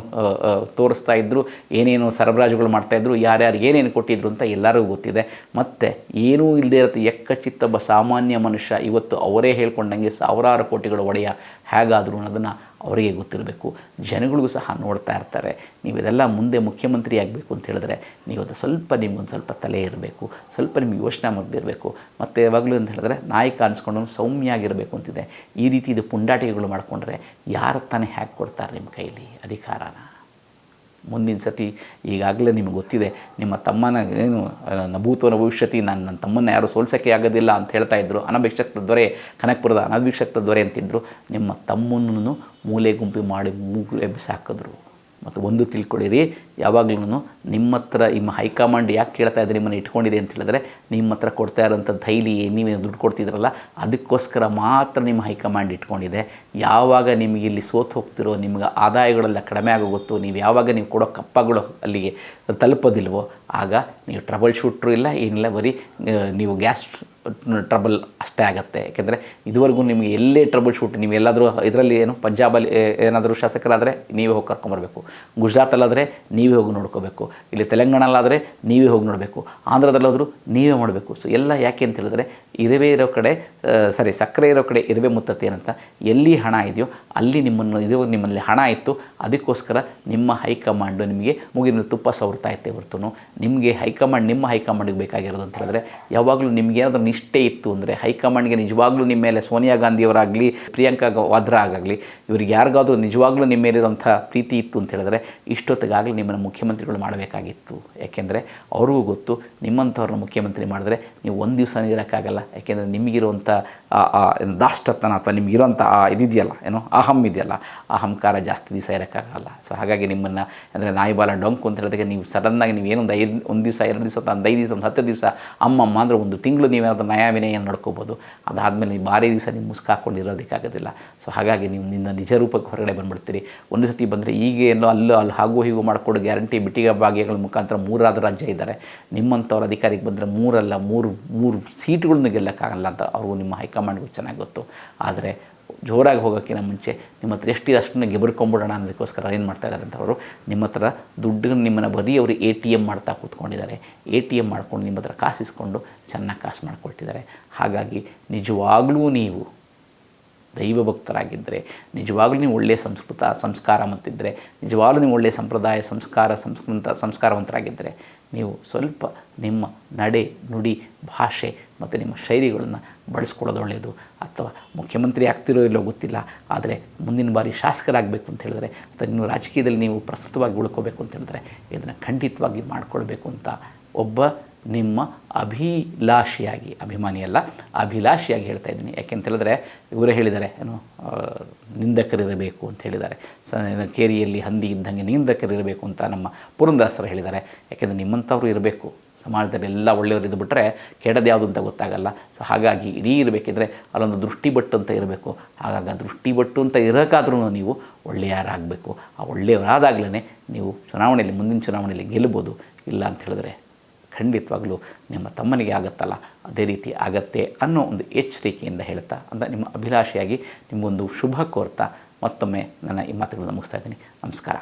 ತೋರಿಸ್ತಾ ಇದ್ದರು, ಏನೇನು ಸರಬರಾಜುಗಳು ಮಾಡ್ತಾಯಿದ್ರು, ಯಾರ್ಯಾರು ಏನೇನು ಕೊಟ್ಟಿದ್ರು ಅಂತ ಎಲ್ಲರಿಗೂ ಗೊತ್ತಿದೆ. ಮತ್ತು ಏನೂ ಇಲ್ಲದೆ ಇರುತ್ತೆ ಎಕ್ಕಚಿತ್ತೊಬ್ಬ ಸಾಮಾನ್ಯ ಮನುಷ್ಯ ಇವತ್ತು ಅವರೇ ಹೇಳ್ಕೊಂಡಂಗೆ ಸಾವಿರಾರು ಕೋಟಿಗಳು ಒಡೆಯ ಹೇಗಾದರೂ ಅನ್ನೋದನ್ನು ಅವರಿಗೆ ಗೊತ್ತಿರಬೇಕು. ಜನಗಳಿಗೂ ಸಹ ನೋಡ್ತಾ ಇರ್ತಾರೆ. ನೀವು ಇದೆಲ್ಲ ಮುಂದೆ ಮುಖ್ಯಮಂತ್ರಿ ಆಗಬೇಕು ಅಂತ ಹೇಳಿದ್ರೆ ನೀವು ಅದು ನಿಮಗೊಂದು ಸ್ವಲ್ಪ ತಲೆ ಇರಬೇಕು, ಸ್ವಲ್ಪ ನಿಮಗೆ ಯೋಚನೆ ಮಾಡದಿರಬೇಕು. ಮತ್ತು ಯಾವಾಗಲೂ ಅಂತ ಹೇಳಿದ್ರೆ ನಾಯಕ ಅನಿಸ್ಕೊಂಡು ಸೌಮ್ಯ ಆಗಿರಬೇಕು ಅಂತಿದೆ. ಈ ರೀತಿ ಇದು ಪುಂಡಾಟಿಕೆಗಳು ಮಾಡಿಕೊಂಡ್ರೆ ಯಾರು ತಾನೇ ಹ್ಯಾಕ್ ಕೊಡ್ತಾರೆ ನಿಮ್ಮ ಕೈಲಿ ಅಧಿಕಾರನ? ಮುಂದಿನ ಸತಿ ಈಗಾಗಲೇ ನಿಮಗೆ ಗೊತ್ತಿದೆ, ನಿಮ್ಮ ತಮ್ಮನ ಏನು ನಭೂತೋ ಭವಿಷ್ಯತಿ, ನನ್ನ ತಮ್ಮನ್ನ ಯಾರು ಸೋಲ್ಸೋಕ್ಕೆ ಆಗೋದಿಲ್ಲ ಅಂತ ಹೇಳ್ತಾಯಿದ್ರು. ಅನಭಿಷಕ್ತ ದೊರೆ, ಕನಕಪುರದ ಅನಭಿಷಕ್ತ ದೊರೆ ಅಂತಿದ್ದರು. ನಿಮ್ಮ ತಮ್ಮನನ್ನು ಮೂಲೆ ಗುಂಪಿ ಮಾಡಿ ಮೂಲೆ ಬಿಸಾಕಿದ್ರು. ಮತ್ತು ಒಂದು ತಿಳ್ಕೊಳ್ಳಿರಿ, ಯಾವಾಗಲೂ ನಿಮ್ಮ ಹತ್ರ ನಿಮ್ಮ ಹೈಕಮಾಂಡ್ ಯಾಕೆ ಕೇಳ್ತಾ ಇದ್ದಾರೆ ನಿಮ್ಮನ್ನು ಇಟ್ಕೊಂಡಿದೆ ಅಂತ ಹೇಳಿದ್ರೆ ನಿಮ್ಮ ಹತ್ರ ಕೊಡ್ತಾ ಇರೋಂಥ ಡೈಲಿ ನೀವೇನು ದುಡ್ಡು ಕೊಡ್ತಿದ್ರಲ್ಲ ಅದಕ್ಕೋಸ್ಕರ ಮಾತ್ರ ನಿಮ್ಮ ಹೈಕಮಾಂಡ್ ಇಟ್ಕೊಂಡಿದೆ. ಯಾವಾಗ ನಿಮಗೆ ಇಲ್ಲಿ ಸೋತು ಹೋಗ್ತಿರೋ, ನಿಮ್ಗೆ ಆದಾಯಗಳೆಲ್ಲ ಕಡಿಮೆ ಆಗೋಗುತ್ತೋ, ನೀವು ಯಾವಾಗ ನೀವು ಕೊಡೋ ಕಪ್ಪಗಳು ಅಲ್ಲಿಗೆ ತಲುಪೋದಿಲ್ವೋ ಆಗ ನೀವು ಟ್ರಬಲ್ ಶೂಟ್ರು ಇಲ್ಲ ಏನಿಲ್ಲ, ಬರೀ ನೀವು ಗ್ಯಾಸ್ ಟ್ರಬಲ್ ಅಷ್ಟೇ ಆಗುತ್ತೆ. ಯಾಕೆಂದರೆ ಇದುವರೆಗೂ ನಿಮಗೆ ಎಲ್ಲೇ ಟ್ರಬಲ್ ಶೂಟ್, ನೀವು ಎಲ್ಲಾದರೂ ಇದರಲ್ಲಿ ಏನು ಪಂಜಾಬಲ್ಲಿ ಏನಾದರೂ ಶಾಸಕರಾದರೆ ನೀವೇ ಹೋಗಿ ಕರ್ಕೊಂಬರ್ಬೇಕು, ಗುಜರಾತಲ್ಲಾದರೆ ನೀವೇ ಹೋಗಿ ನೋಡ್ಕೋಬೇಕು, ಇಲ್ಲಿ ತೆಲಂಗಾಣಲ್ಲಾದರೆ ನೀವೇ ಹೋಗಿ ನೋಡಬೇಕು, ಆಂಧ್ರದಲ್ಲಾದರೂ ನೀವೇ ಮಾಡಬೇಕು. ಸೊ ಎಲ್ಲ ಯಾಕೆ ಅಂತ ಹೇಳಿದ್ರೆ ಇರುವೆ ಇರೋ ಕಡೆ ಸಕ್ಕರೆ ಇರೋ ಕಡೆ ಇರುವೆ ಮುತ್ತತ್ತೆ ಏನಂತ, ಎಲ್ಲಿ ಹಣ ಇದೆಯೋ ಅಲ್ಲಿ ನಿಮ್ಮಲ್ಲಿ ಹಣ ಇತ್ತು. ಅದಕ್ಕೋಸ್ಕರ ನಿಮ್ಮ ಹೈಕಮಾಂಡು ನಿಮಗೆ ಮುಗಿನ ತುಪ್ಪ ಸವರ್ತಾ ಇತ್ತೆ ಹೊರತು ನಿಮಗೆ ನಿಮ್ಮ ಹೈಕಮಾಂಡಿಗೆ ಬೇಕಾಗಿರೋದು ಅಂತ ಹೇಳಿದ್ರೆ ಯಾವಾಗಲೂ ನಿಮಗೇನಾದರೂ ನಿಷ್ಠೆ ಇತ್ತು ಅಂದರೆ ಹೈಕಮಾಂಡ್ಗೆ ನಿಜವಾಗ್ಲೂ ನಿಮ್ಮ ಮೇಲೆ ಸೋನಿಯಾ ಗಾಂಧಿಯವರಾಗಲಿ ಪ್ರಿಯಾಂಕಾ ವಾದ್ರಾ ಆಗಲಿ ಇವ್ರಿಗೆ ಯಾರಿಗಾದ್ರೂ ನಿಜವಾಗ್ಲೂ ನಿಮ್ಮ ಮೇಲಿರೋಂಥ ಪ್ರೀತಿ ಇತ್ತು ಅಂತ ಹೇಳಿದ್ರೆ ಇಷ್ಟೊತ್ತಿಗಾಗಲೂ ನಿಮ್ಮನ್ನು ಮುಖ್ಯಮಂತ್ರಿಗಳು ಮಾಡಬೇಕಾಗಿತ್ತು. ಯಾಕೆಂದರೆ ಅವ್ರಿಗೂ ಗೊತ್ತು ನಿಮ್ಮಂಥವ್ರನ್ನ ಮುಖ್ಯಮಂತ್ರಿ ಮಾಡಿದ್ರೆ ನೀವು ಒಂದು ದಿವಸ ಇರೋಕ್ಕಾಗಲ್ಲ. ಯಾಕೆಂದರೆ ನಿಮಗಿರುವಂಥ ದಾಷ್ಟತನ ಅಥವಾ ನಿಮಗಿರೋಂಥ ಇದಿದೆಯಲ್ಲ ಏನೋ ಇದೆಯಲ್ಲ ಅಹಂಕಾರ ಜಾಸ್ತಿ ದಿವಸ ಇರೋಕ್ಕಾಗಲ್ಲ. ಸೊ ಹಾಗಾಗಿ ನಿಮ್ಮನ್ನು ಅಂದರೆ ನಾಯಿ ಬಾಲ ಡೊಂಕು ಅಂತ ಹೇಳಿದಾಗ ನೀವು ಸಡನ್ನಾಗಿ ನೀವು ಏನೊಂದು ಒಂದು ದಿವಸ 2 ದಿವಸ ಒಂದು 5 ದಿವಸ ಒಂದು 10 ದಿವಸ ಅಮ್ಮಮ್ಮ ಅಂದರೆ 1 ತಿಂಗಳು ನೀವೇನಾದರೂ ನಯ ವಿನಯ ನಡ್ಕೋಬೋದು. ಅದಾದಮೇಲೆ ನೀವು ಭಾರಿ ದಿವಸ ನೀವು ಮುಸ್ಕಾಕ್ಕೊಂಡಿರೋದಕ್ಕಾಗೋದಿಲ್ಲ. ಸೊ ಹಾಗಾಗಿ ನೀವು ನಿಜ ರೂಪಕ್ಕೆ ಹೊರಗಡೆ ಬಂದುಬಿಡ್ತೀರಿ. ಒಂದು ಸತಿ ಬಂದರೆ ಈಗೇನೋ ಅಲ್ಲಿ ಹಾಗೂ ಹೀಗೂ ಮಾಡಿಕೊಡು ಗ್ಯಾರಂಟಿ ಬಿಟ್ಟಿಗೆ ಭಾಗ್ಯಗಳ ಮುಖಾಂತರ 3 ರಾಜ್ಯ ಇದ್ದಾರೆ. ನಿಮ್ಮಂಥವ್ರ ಅಧಿಕಾರಿಗೆ ಬಂದರೆ 3 ಸೀಟ್ಗಳನ್ನ ಗೆಲ್ಲಕ್ಕಾಗಲ್ಲ ಅಂತ ಅವ್ರಿಗೂ ನಿಮ್ಮ ಹೈಕಮಾಂಡ್ಗೂ ಚೆನ್ನಾಗಿ ಗೊತ್ತು. ಆದರೆ ಜೋರಾಗಿ ಹೋಗೋಕ್ಕಿಂತ ಮುಂಚೆ ನಿಮ್ಮ ಹತ್ರ ಎಷ್ಟಿದೆ ಅಷ್ಟನ್ನು ಗೆಬರ್ಕೊಂಬಿಡೋಣ ಅನ್ನೋದಕ್ಕೋಸ್ಕರ ಏನು ಮಾಡ್ತಾಯಿದ್ದಾರೆ ಅಂತ ಅವರು ನಿಮ್ಮ ಹತ್ರ ದುಡ್ಡನ್ನು ನಿಮ್ಮನ್ನು ಬರೀ ಅವರು ATM ಮಾಡ್ತಾ ಕೂತ್ಕೊಂಡಿದ್ದಾರೆ. ATM ಮಾಡ್ಕೊಂಡು ನಿಮ್ಮ ಹತ್ರ ಕಾಸಿಸ್ಕೊಂಡು ಚೆನ್ನಾಗಿ ಕಾಸು ಮಾಡ್ಕೊಳ್ತಿದ್ದಾರೆ. ಹಾಗಾಗಿ ನಿಜವಾಗ್ಲೂ ನೀವು ದೈವ ಭಕ್ತರಾಗಿದ್ದರೆ, ನಿಜವಾಗ್ಲೂ ನೀವು ಒಳ್ಳೆಯ ಸಂಸ್ಕಾರವಂತಿದ್ದರೆ, ನಿಜವಾಗ್ಲೂ ನೀವು ಒಳ್ಳೆಯ ಸಂಪ್ರದಾಯ ಸಂಸ್ಕಾರವಂತರಾಗಿದ್ದರೆ ನೀವು ಸ್ವಲ್ಪ ನಿಮ್ಮ ನಡೆ ನುಡಿ ಭಾಷೆ ಮತ್ತು ನಿಮ್ಮ ಶೈಲಿಗಳನ್ನು ಬಳಸ್ಕೊಳ್ಳೋದು ಒಳ್ಳೆಯದು. ಅಥವಾ ಮುಖ್ಯಮಂತ್ರಿ ಆಗ್ತಿರೋ ಇಲ್ಲೋ ಗೊತ್ತಿಲ್ಲ, ಆದರೆ ಮುಂದಿನ ಬಾರಿ ಶಾಸಕರಾಗಬೇಕು ಅಂತ ಹೇಳಿದ್ರೆ ಅಥವಾ ನೀವು ರಾಜಕೀಯದಲ್ಲಿ ನೀವು ಪ್ರಸ್ತುತವಾಗಿ ಉಳ್ಕೋಬೇಕು ಅಂತ ಹೇಳಿದ್ರೆ ಇದನ್ನು ಖಂಡಿತವಾಗಿ ಮಾಡಿಕೊಳ್ಬೇಕು ಅಂತ ಒಬ್ಬ ನಿಮ್ಮ ಅಭಿಲಾಷಿಯಾಗಿ ಹೇಳ್ತಾ ಇದ್ದೀನಿ. ಯಾಕೆಂತ ಹೇಳಿದ್ರೆ ಇವರೇ ಹೇಳಿದ್ದಾರೆ ಏನು ನಿಂದಕರಿರಬೇಕು ಅಂತ ಹೇಳಿದ್ದಾರೆ. ಕೇರಿಯಲ್ಲಿ ಹಂದಿ ಇದ್ದಂಗೆ ನಿಂದಕರಿರಬೇಕು ಅಂತ ನಮ್ಮ ಪುರಂದರಸರು ಹೇಳಿದ್ದಾರೆ. ಯಾಕೆಂದರೆ ನಿಮ್ಮಂಥವ್ರು ಇರಬೇಕು ಸಮಾಜದಲ್ಲಿ. ಎಲ್ಲ ಒಳ್ಳೆಯವರು ಇದ್ದುಬಿಟ್ರೆ ಕೆಡದು ಯಾವುದು ಅಂತ ಗೊತ್ತಾಗಲ್ಲ. ಸೊ ಹಾಗಾಗಿ ಇಡೀ ಇರಬೇಕಿದ್ರೆ ಅಲ್ಲೊಂದು ದೃಷ್ಟಿಬಟ್ಟು ಅಂತ ಇರಬೇಕು. ಹಾಗಾಗಿ ದೃಷ್ಟಿಬಟ್ಟು ಅಂತ ಇರೋಕ್ಕಾದ್ರೂ ನೀವು ಒಳ್ಳೆಯರಾಗಬೇಕು. ಆ ಒಳ್ಳೆಯವರಾದಾಗಲೇ ನೀವು ಮುಂದಿನ ಚುನಾವಣೆಯಲ್ಲಿ ಗೆಲ್ಬೋದು. ಇಲ್ಲ ಅಂತ ಹೇಳಿದ್ರೆ ಖಂಡಿತವಾಗಲೂ ನಿಮ್ಮ ತಮ್ಮನಿಗೆ ಆಗುತ್ತಲ್ಲ ಅದೇ ರೀತಿ ಆಗತ್ತೆ ಅನ್ನೋ ಒಂದು ಎಚ್ಚರಿಕೆಯಿಂದ ಹೇಳ್ತಾ ಅಂದರೆ ನಿಮ್ಮ ಅಭಿಲಾಷೆಯಾಗಿ ನಿಮಗೊಂದು ಶುಭ ಕೋರ್ತಾ ಮತ್ತೊಮ್ಮೆ ನನ್ನ ಈ ಮಾತುಗಳನ್ನು ಮುಗಿಸ್ತಾ ಇದ್ದೀನಿ. ನಮಸ್ಕಾರ.